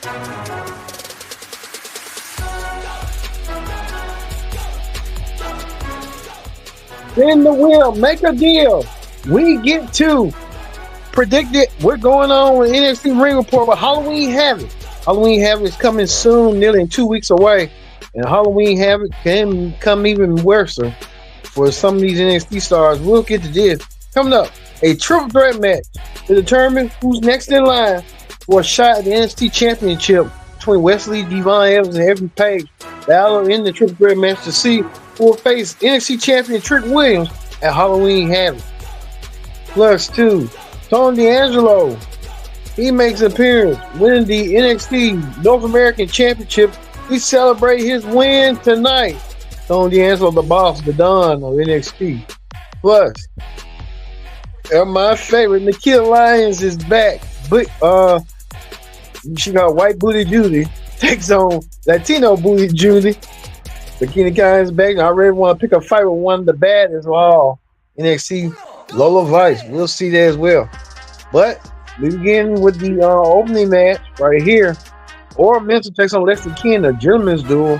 Spin the wheel, make a deal. We get to predict it. We're going on with NXT Ring Report with Halloween Havoc. Halloween Havoc is coming soon, nearly in 2 weeks away. And Halloween Havoc can come even worse for some of these NXT stars. We'll get to this. Coming up, a triple threat match to determine who's next in line for a shot at the NXT Championship between Wesley, Devon Evans, and Evan Page. Battle in the triple threat match to see who will face NXT Champion Trick Williams at Halloween Havoc. Plus two, Tony D'Angelo. He makes an appearance, winning the NXT North American Championship. We celebrate his win tonight. Tony D'Angelo, the boss, the Don of NXT. Plus, my favorite, Nikia Lyons is back. But she got White Booty Judy. Takes on Latino Booty Judy. Bikini Khan is back. I already want to pick a fight with one of the baddest of all. NXT, Lola Vice. We'll see that as well. But we begin with the opening match right here. Or Mental takes on Lexington King, a gentleman's duel.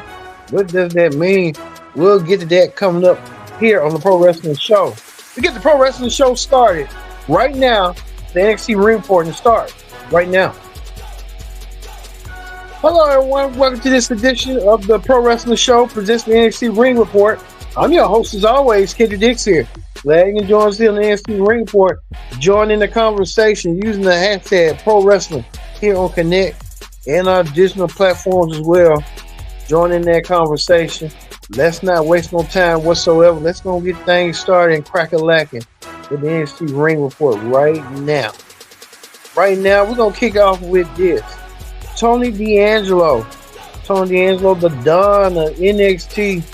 What does that mean? We'll get to that coming up here on the Pro Wrestling Show. We get the Pro Wrestling Show started right now. The NXT Ring Report and start right now. Hello, everyone. Welcome to this edition of the Pro Wrestling Show, presents the NXT Ring Report. I'm your host, as always, Kendrick Dix here. Glad you can join us here on the NXT Ring Report. Join in the conversation using the hashtag Pro Wrestling here on Connect and our additional platforms as well. Join in that conversation. Let's not waste no time whatsoever. Let's go get things started and crack-a-lacking with the NXT Ring Report right now. Right now, we're going to kick off with this. Tony D'Angelo. Tony D'Angelo, the Don of NXT.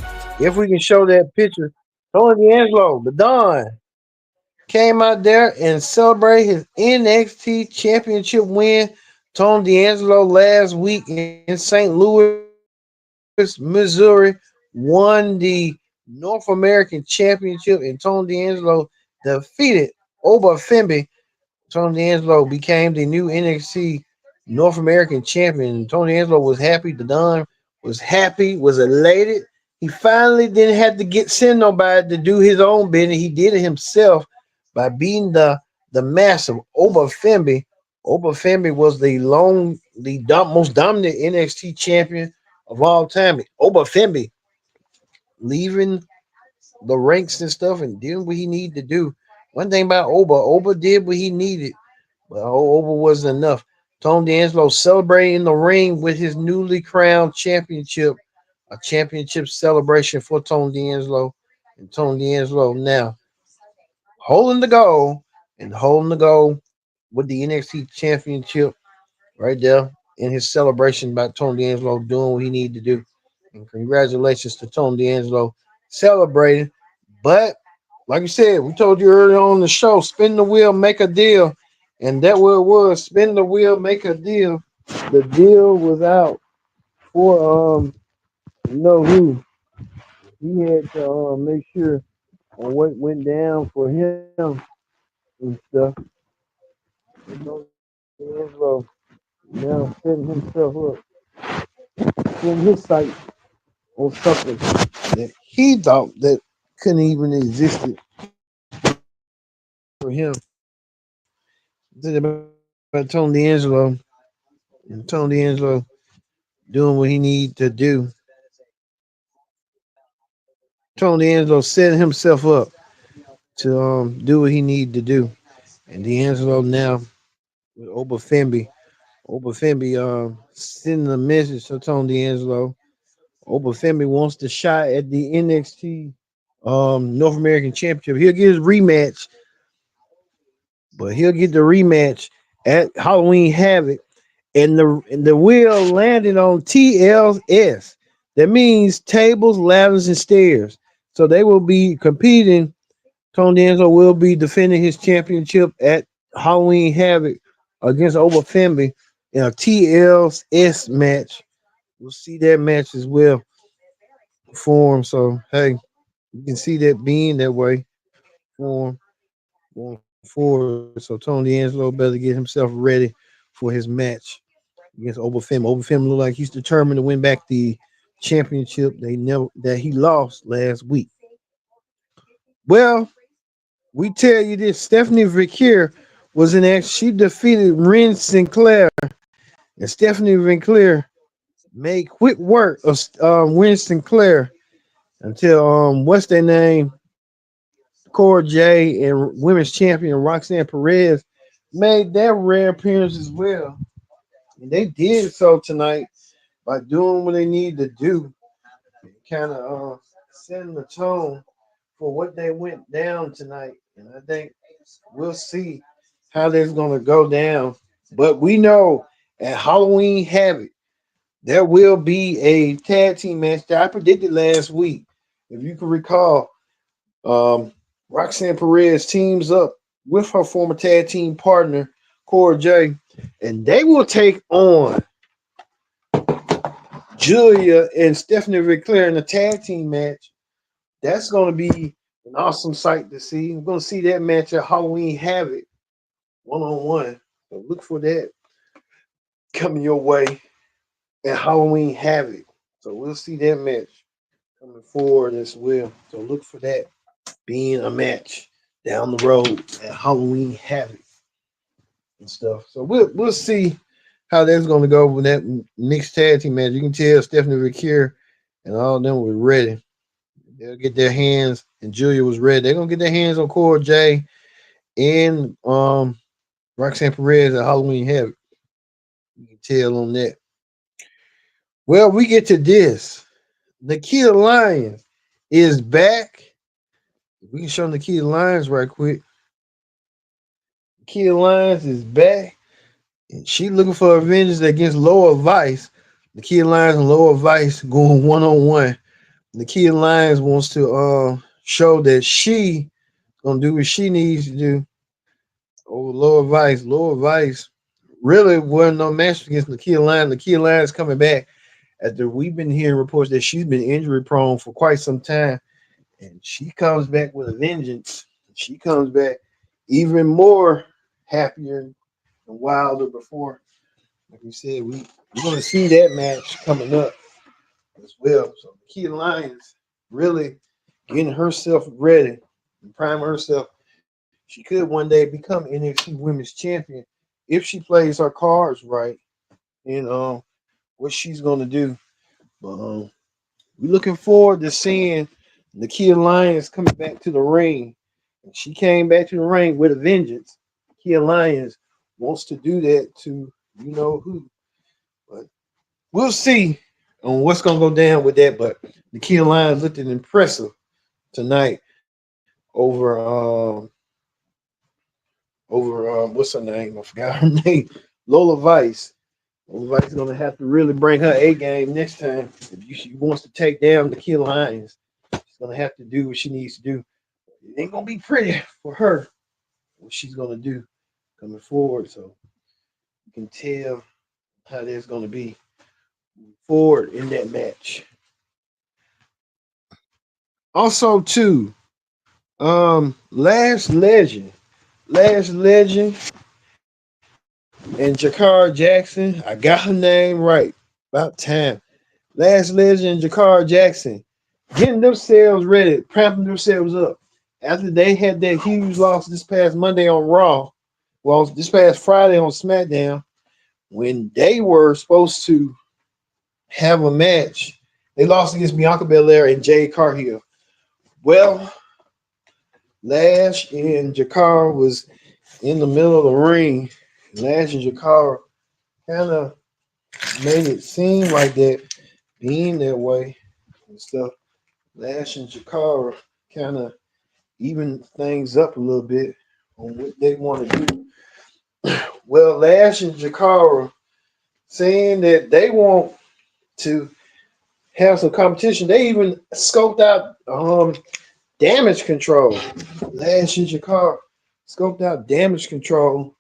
If we can show that picture. Tony D'Angelo, the Don, came out there and celebrated his NXT Championship win. Tony D'Angelo last week in St. Louis, Missouri, won the North American Championship, and Tony D'Angelo defeated Oba Fembe. Tony D'Angelo became the new NXT North American Champion. Tony D'Angelo was happy. The Don was happy, was elated. He finally didn't have to send nobody to do his own business. He did it himself by beating the massive Oba Fembe. Oba Fembe was the most dominant NXT champion of all time. Oba Fembe leaving the ranks and stuff and doing what he needed to do. One thing about Oba did what he needed, but Oba wasn't enough. Tony D'Angelo celebrating in the ring with his newly crowned championship, a championship celebration for Tony D'Angelo. And Tony D'Angelo now holding the gold with the NXT championship right there in his celebration about Tony D'Angelo doing what he needed to do. And congratulations to Tony D'Angelo celebrating. But like you said, we told you earlier on the show, spin the wheel, make a deal. And that what it was, spin the wheel, make a deal. The deal was out for you know who. He had to make sure on what went down for him and stuff. And D'Angelo now setting himself up, setting his sight on something that he thought that couldn't even exist for him. About Tony D'Angelo and Tony D'Angelo doing what he needed to do. Tony D'Angelo setting himself up to do what he needed to do. And D'Angelo now with Oba Fembe. Oba Fembe sending a message to Tony D'Angelo. Oba Fembe wants the shot at the NXT North American Championship. He'll get his rematch, but he'll get the rematch at Halloween Havoc. And the wheel landed on TLS. That means tables, ladders, and stairs. So they will be competing. Tony D'Angelo will be defending his championship at Halloween Havoc against Oba Fembe in a TLS match. We'll see that match as well for him. So, hey, you can see that being that way for him going forward. So, Tony D'Angelo better get himself ready for his match against Oberfim. Oberfim looked like he's determined to win back the championship that he lost last week. Well, we tell you this: Stephanie Vickers was in action. She defeated Ren Sinclair, and Stephanie Vickers made quick work of Ren Sinclair until what's their name? Cora J and women's champion Roxanne Perez made their rare appearance as well. And they did so tonight by doing what they need to do, kind of setting the tone for what they went down tonight. And I think we'll see how that's going to go down. But we know at Halloween Havoc, there will be a tag team match that I predicted last week. If you can recall, Roxanne Perez teams up with her former tag team partner, Cora J, and they will take on Julia and Stephanie Vickers in a tag team match. That's going to be an awesome sight to see. We're going to see that match at Halloween Havoc, one-on-one. So look for that coming your way at Halloween Havoc. So we'll see that match coming forward as well. So look for that being a match down the road at Halloween Havoc and stuff. So we'll see how that's going to go with that mixed tag team match. You can tell Stephanie Vickers and all of them were ready. They'll get their hands, and Julia was ready. They're gonna get their hands on Cora J and Roxanne Perez at Halloween Havoc. You can tell on that. Well, we get to this. Nikita Lyons is back. We can show Nikita Lyons right quick. Nikita Lyons is back, and she looking for vengeance against Lower Vice. Nikita Lyons and Lower Vice going one-on-one. Nikita Lyons wants to show that she gonna do what she needs to do over Lower Vice. Lower Vice really wasn't no match against Nikita Lyons. Nikita Lyons coming back after we've been hearing reports that she's been injury prone for quite some time, and she comes back with a vengeance. She comes back even more happier and wilder before. Like we said, we're gonna see that match coming up as well. So Nikita Lyons really getting herself ready and prime herself. She could one day become NXT Women's Champion if she plays her cards right and what she's gonna do. But we're looking forward to seeing Nikita Lyons coming back to the ring. And she came back to the ring with a vengeance. Nikita Lyons wants to do that to you know who. But we'll see on what's gonna go down with that. But Nikita Lyons looked impressive tonight over what's her name? I forgot her name. Lola Vice. Lola Vice is gonna have to really bring her A game next time. If she wants to take down the Kill Lions, she's gonna have to do what she needs to do. It ain't gonna be pretty for her what she's gonna do coming forward. So you can tell how that's gonna be forward in that match. Also, too, Last Legend, and Jakar Jackson. I got her name right. About time. Last Legend and Jakar Jackson getting themselves ready, cramping themselves up after they had that huge loss this past Monday on Raw. Well, this past Friday on SmackDown, when they were supposed to have a match, they lost against Bianca Belair and Jade Cargill. Well, Lash and Jakar was in the middle of the ring. Lash and Jakar kind of made it seem like that being that way and stuff. Lash and Jakara kind of even things up a little bit on what they want to do. Well, Lash and Jakara saying that they want to have some competition. They even scoped out damage control. Lash and Jakara scoped out damage control.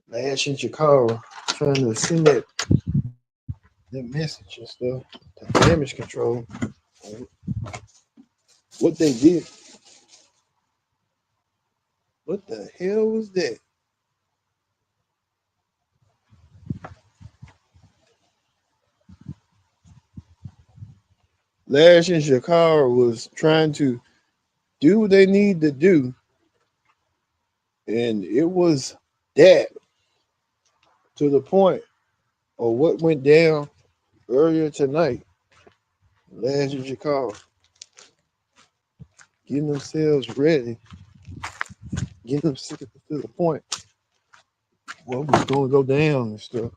Lash and Jakara trying to send that message and stuff. That damage control. What they did. What the hell was that? Lash and Shakara was trying to do what they need to do, and it was that to the point of what went down earlier tonight. Lash and Shakara getting themselves ready, getting themselves to the point what was going to go down and stuff.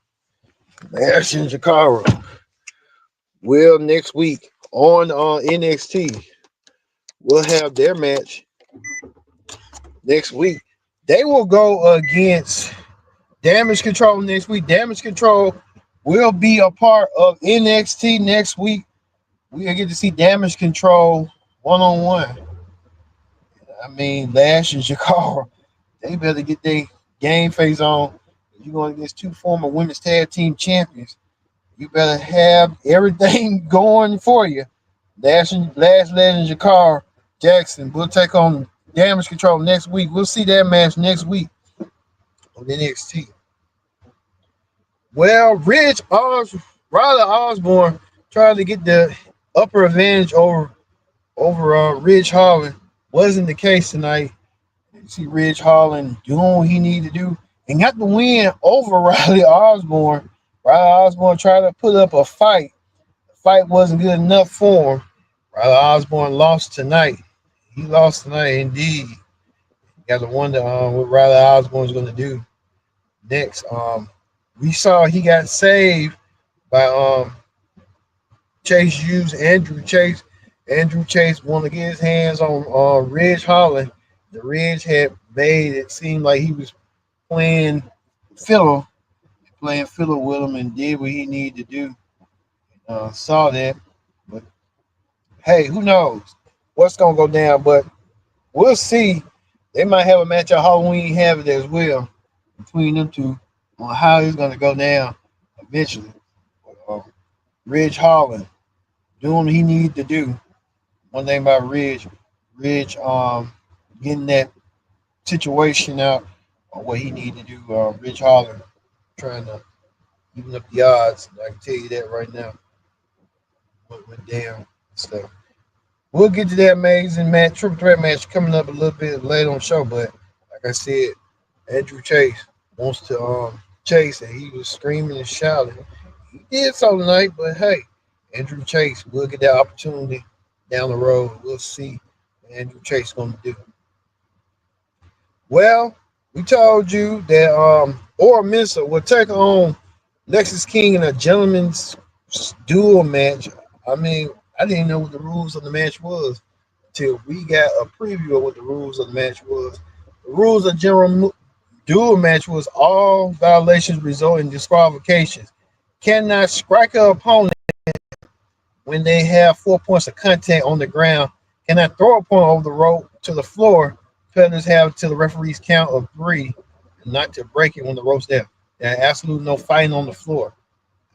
Lash and Shakara will next week on NXT. We'll have their match next week. They will go against Damage Control next week. Damage Control will be a part of NXT next week. We get to see Damage Control one-on-one. I mean, Lash and Shakara, they better get their game face on. You're going against two former women's tag team champions. You better have everything going for you. Lash and Shakara Jackson will take on Damage Control next week. We'll see that match next week on NXT. Well, Riley Osborne trying to get the upper advantage over Ridge Holland. Wasn't the case tonight. You see Ridge Holland doing what he needed to do and got the win over Riley Osborne. Riley Osborne tried to put up a fight. The fight wasn't good enough for him. Riley Osborne lost tonight. He lost tonight indeed. You got to wonder what Riley Osborne's going to do next. We saw he got saved by Chase Hughes, Andrew Chase. Andrew Chase wanted to get his hands on Ridge Holland. The Ridge had made it seem like he was playing fiddle with him and did what he needed to do. Saw that. But hey, who knows what's going to go down. But we'll see. They might have a match at Halloween Havoc as well between them two on how it's going to go down eventually. Ridge Holland doing what he needed to do. One thing about Ridge getting that situation out on what he needed to do. Ridge Holland trying to even up the odds. I can tell you that right now. What went down. So we'll get to that amazing match, triple threat match coming up a little bit later on the show. But like I said, Andrew Chase wants to chase, and he was screaming and shouting. He did so tonight, but hey, Andrew Chase will get that opportunity down the road. We'll see what Andrew Chase is going to do. Well, we told you that Ora Mensah will take on Lexis King in a gentleman's duel match. I mean, I didn't know what the rules of the match was until we got a preview of what the rules of the match was. The rules of general duel match was all violations result in disqualifications. Cannot strike an opponent when they have 4 points of contact on the ground. Cannot throw a opponent over the rope to the floor. Competitors have to the referee's count of 3 and not to break it when the rope's there. There's absolutely no fighting on the floor.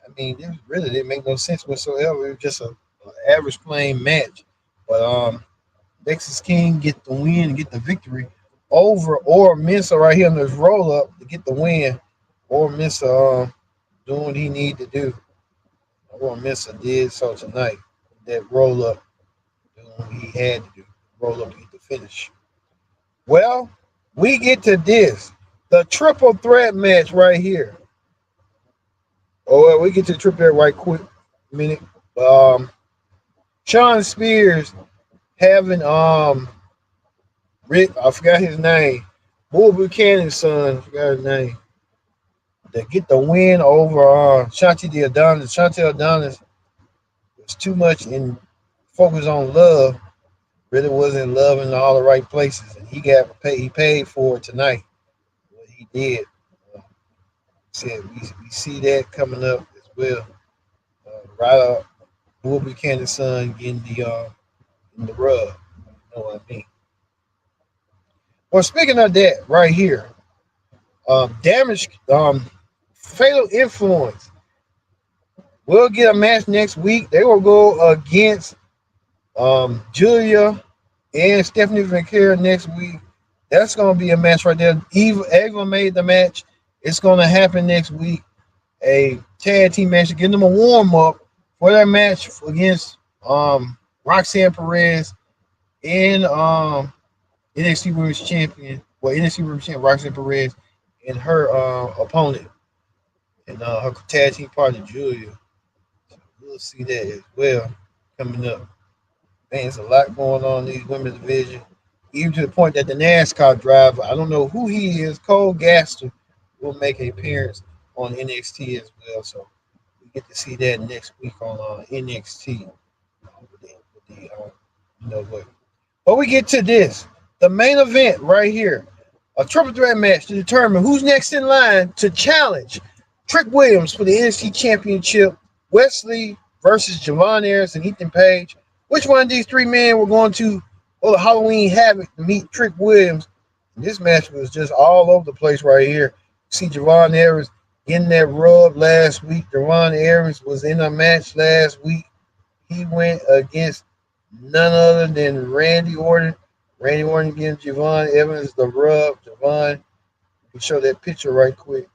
I mean, this really didn't make no sense whatsoever. It was just an average playing match. But Lexis King get the win and get the victory over Ora Mensah right here on this roll up to get the win. Ora Mensah doing what he needed to do. Ora Mensah did so tonight. That roll up, doing what he had to do. Roll up to get the finish. Well, we get to this. The triple threat match right here. Oh, well, we get to the triple threat right quick. Minute. Sean Spears having Rick, I forgot his name. Bull Buchanan's son, I forgot his name. To get the win over Shanti Adonis. Shanti Adonis was too much in focus on love. Really wasn't love in all the right places. And he got paid. He paid for it tonight. What he did. Said we see that coming up as well. Right up, Bull Buchanan's son getting in the rub. You know what I mean? Well, speaking of that, right here, damage, fatal influence. We'll get a match next week. They will go against Julia and Stephanie Vaquera next week. That's going to be a match right there. Eva made the match. It's going to happen next week. A tag team match, give them a warm up for that match against Roxanne Perez and NXT Women's Champion, NXT Women's Champion Roxanne Perez and her opponent and her tag team partner Julia. So we'll see that as well coming up. Man, there's a lot going on in these women's division. Even to the point that the NASCAR driver, I don't know who he is, Cole Gaster, will make an appearance on NXT as well. So we get to see that next week on NXT. You know what? But we get to this, the main event right here, a triple threat match to determine who's next in line to challenge Trick Williams for the NXT Championship. Wesley versus Javon Ayers and Ethan Page. Which one of these three men were going to the Halloween Havoc to meet Trick Williams? This match was just all over the place right here. See Javon Ayers getting that rub last week. Javon Ayers was in a match last week. He went against none other than Randy Orton. Randy Orton gives Javon Evans the rub. Javon, you can show that picture right quick.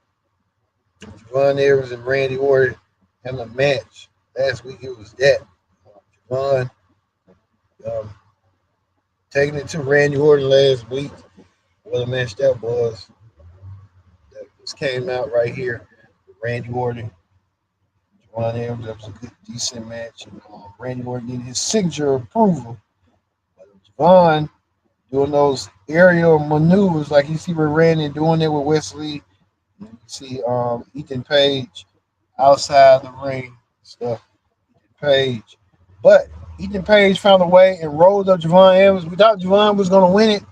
Javon Evans and Randy Orton having a match. Last week it was that. Javon taking it to Randy Orton last week. What a match that was. That just came out right here. Randy Orton. Javon Evans, that was a good, decent match. And Randy Orton getting his signature approval. Javon doing those aerial maneuvers like you see with Randy doing it with Wesley. You see Ethan Page outside the ring stuff. Ethan Page. But Ethan Page found a way and rolled up Javon Evans. We thought Javon was going to win it,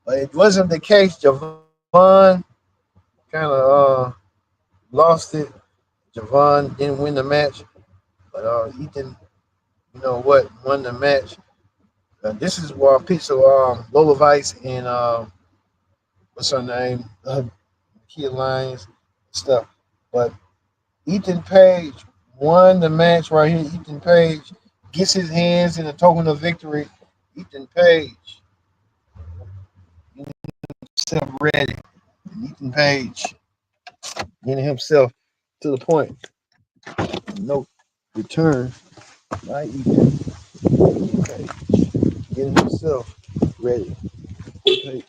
but it wasn't the case. Javon kind of lost it. Javon didn't win the match, but Ethan, you know what, won the match. This is where I picked Lola Vice and what's her name, Kia Lyons stuff. But Ethan Page won the match right here. Ethan Page gets his hands in a token of victory. Ethan Page, himself ready. Ethan Page getting himself to the point. No return. Right, Ethan Page getting himself ready. Page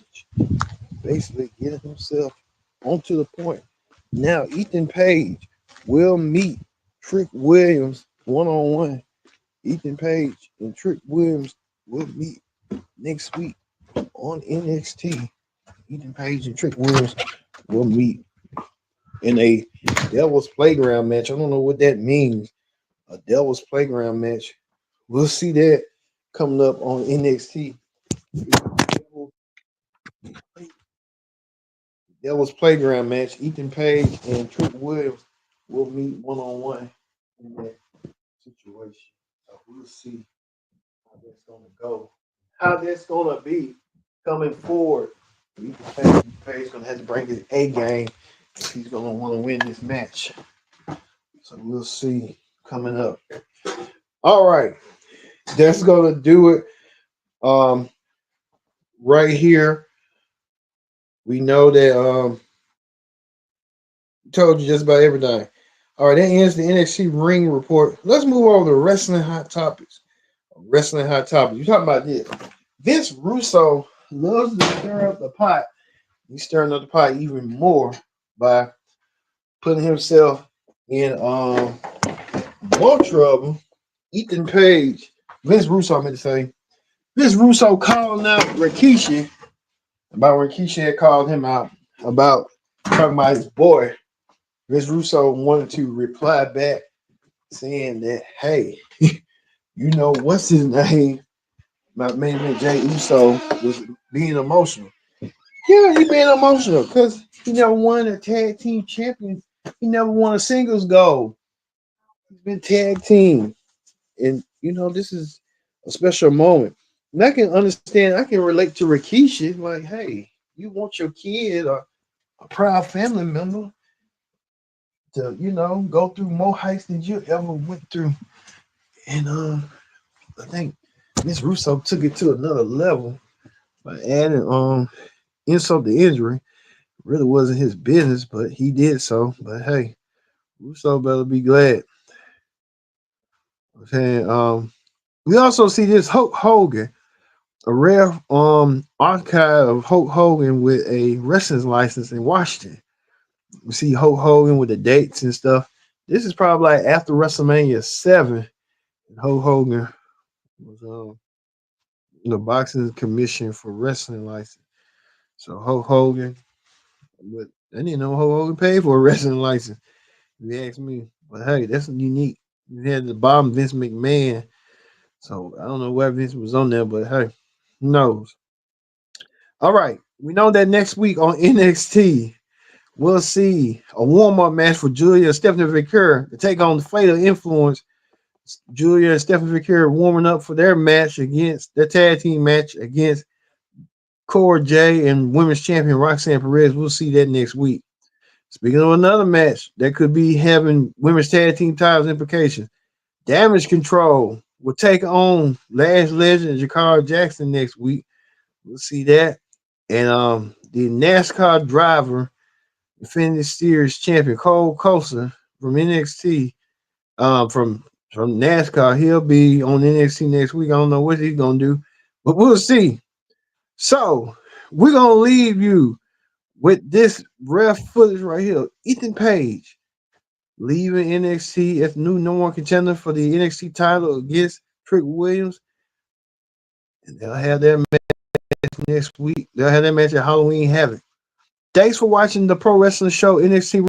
basically getting himself onto the point. Now Ethan Page will meet Trick Williams one-on-one. Ethan Page and Trick Williams will meet next week on NXT. Ethan Page and Trick Williams will meet in a Devil's Playground match. I don't know what that means. A Devil's Playground match. We'll see that coming up on NXT. Devil's Playground match. Ethan Page and Trick Williams will meet one-on-one in that situation. So we'll see how that's going to go. How that's going to be coming forward. Ethan Page is going to have to bring his A game if he's going to want to win this match. So we'll see coming up. All right. That's going to do it. Right here. We know that told you just about everything. All right, that ends the NXT ring report. Let's move over to wrestling hot topics. Wrestling hot topics. You're talking about this. Vince Russo loves to stir up the pot. He's stirring up the pot even more by putting himself in more trouble. Ethan Page, Vince Russo, I meant to say. Vince Russo calling out Rikishi about Rikishi had called him out about talking about his boy. Vince Russo wanted to reply back saying that, hey, you know, what's his name? My man Jay Uso was being emotional. Yeah, he being emotional because he never won a tag team champion. He never won a singles gold. He's been tag team. And, you know, this is a special moment. And I can understand, I can relate to Rikishi. Like, hey, you want your kid or a proud family member to, you know, go through more heights than you ever went through. And I think Miss Russo took it to another level by adding insult to injury. Really wasn't his business, but he did so. But hey, Russo better be glad. I'm saying We also see this Hulk Hogan, a rare archive of Hulk Hogan with a wrestling license in Washington. We see Hulk Hogan with the dates and stuff. This is probably like after WrestleMania 7. Hulk Hogan was the boxing commission for wrestling license. So Hulk Hogan, but I didn't know Hulk Hogan paid for a wrestling license. If you ask me, but hey, that's unique. You had the bottom Vince McMahon, so I don't know where Vince was on there, but hey, who knows? All right, we know that next week on NXT, we'll see a warm-up match for Julia and Stephanie Vicur to take on the Fatal Influence. Julia and Stephanie Vicur warming up for their match against their tag team match against Cora J and Women's Champion Roxanne Perez. We'll see that next week. Speaking of another match that could be having women's tag team titles implications, Damage Control will take on Lash Legend and Jakara Jackson next week. We'll see that. And the NASCAR driver, Infinity Series champion Cole Coulson from NXT, from NASCAR, he'll be on NXT next week. I don't know what he's gonna do, but we'll see. So we're gonna leave you with this rare footage right here. Ethan Page leaving NXT as new number one contender for the NXT title against Trick Williams. And they'll have their match next week. They'll have that match at Halloween Havoc. Thanks for watching the Pro Wrestling Show NXT